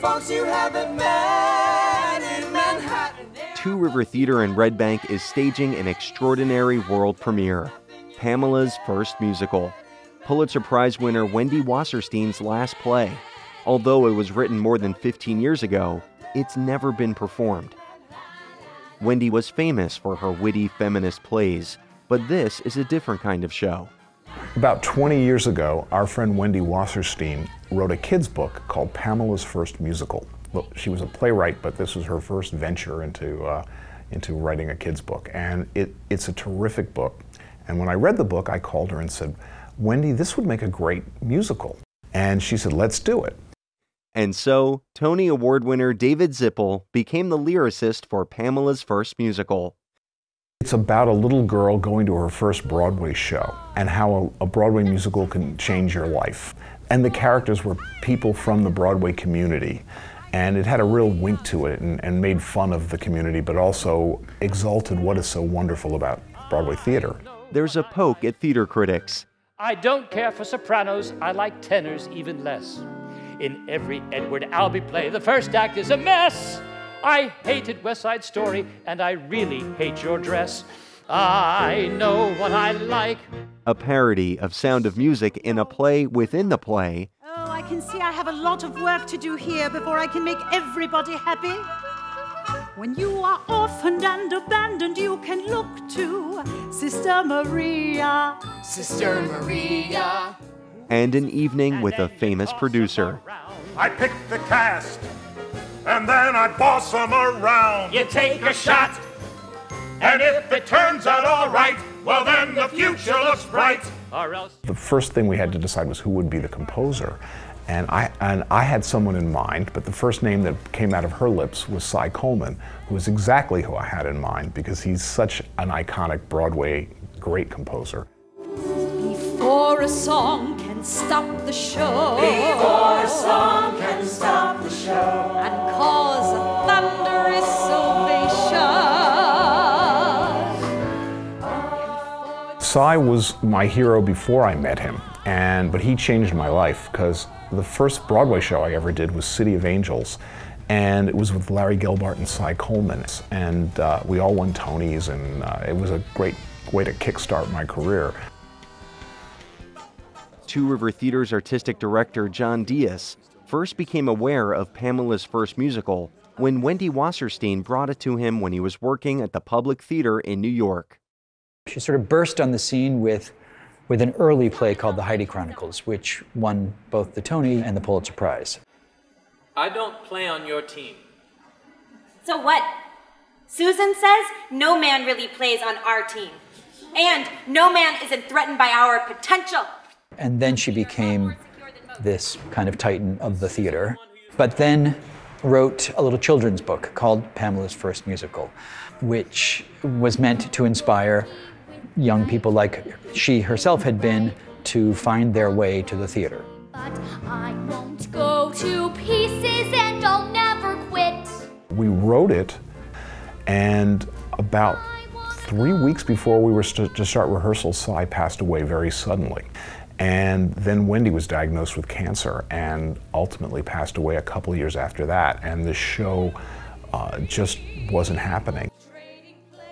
folks you haven't met in Manhattan. Two River Theater in Red Bank is staging an extraordinary world premiere, Pamela's first musical. Pulitzer Prize winner Wendy Wasserstein's last play. Although it was written more than 15 years ago, it's never been performed. Wendy was famous for her witty feminist plays, but this is a different kind of show. About 20 years ago, our friend Wendy Wasserstein wrote a kid's book called Pamela's First Musical. Well, she was a playwright, but this was her first venture into writing a kid's book. And it's a terrific book. And when I read the book, I called her and said, Wendy, this would make a great musical. And she said, let's do it. And so, Tony Award winner David Zippel became the lyricist for Pamela's first musical. It's about a little girl going to her first Broadway show and how a Broadway musical can change your life. And the characters were people from the Broadway community. And it had a real wink to it and made fun of the community, but also exalted what is so wonderful about Broadway theater. There's a poke at theater critics. I don't care for sopranos, I like tenors even less. In every Edward Albee play, the first act is a mess. I hated West Side Story, and I really hate your dress. I know what I like. A parody of Sound of Music in a play within the play. Oh, I can see I have a lot of work to do here before I can make everybody happy. When you are orphaned and abandoned, you can look to Sister Maria. Sister Maria. And an evening with a famous producer. I pick the cast, and then I boss them around. You take a shot, and if it turns out all right, well then the future looks bright. or else. The first thing we had to decide was who would be the composer. And I had someone in mind, but the first name that came out of her lips was Cy Coleman, who was exactly who I had in mind because he's such an iconic Broadway great composer. Before a song can stop the show, Before a song can stop the show, and cause a thunderous ovation. Cy was my hero before I met him, but he changed my life because the first Broadway show I ever did was City of Angels, and it was with Larry Gelbart and Cy Coleman, and we all won Tonys, and it was a great way to kickstart my career. Two River Theater's artistic director John Diaz first became aware of Pamela's first musical when Wendy Wasserstein brought it to him when he was working at the Public Theater in New York. She sort of burst on the scene with an early play called The Heidi Chronicles, which won both the Tony and the Pulitzer Prize. I don't play on your team. So what? Susan says no man really plays on our team. And no man isn't threatened by our potential. And then she became this kind of titan of the theater, but then wrote a little children's book called Pamela's First Musical, which was meant to inspire young people like she herself had been to find their way to the theater. But I won't go to pieces and I'll never quit. We wrote it, and about 3 weeks before we were to start rehearsals, Cy passed away very suddenly. And then Wendy was diagnosed with cancer and ultimately passed away a couple years after that, and the show just wasn't happening.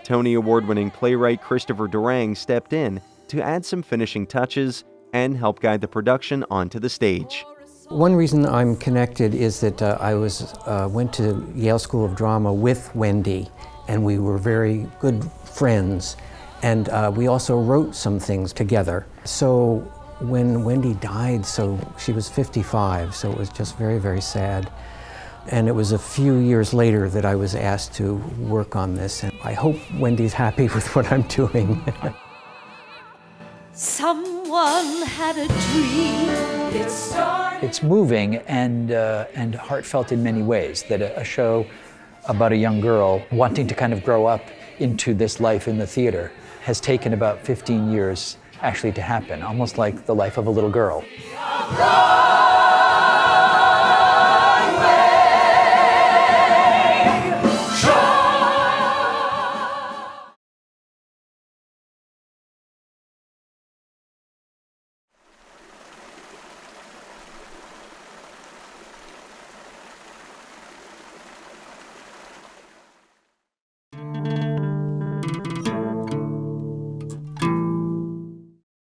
Tony Award-winning playwright Christopher Durang stepped in to add some finishing touches and help guide the production onto the stage. One reason I'm connected is that I went to Yale School of Drama with Wendy, and we were very good friends, and we also wrote some things together. So when Wendy died, she was 55, so it was just very, very sad. And it was a few years later that I was asked to work on this, and I hope Wendy's happy with what I'm doing. Someone had a dream. It's moving and heartfelt in many ways, that a show about a young girl wanting to kind of grow up into this life in the theater has taken about 15 years actually to happen, almost like the life of a little girl.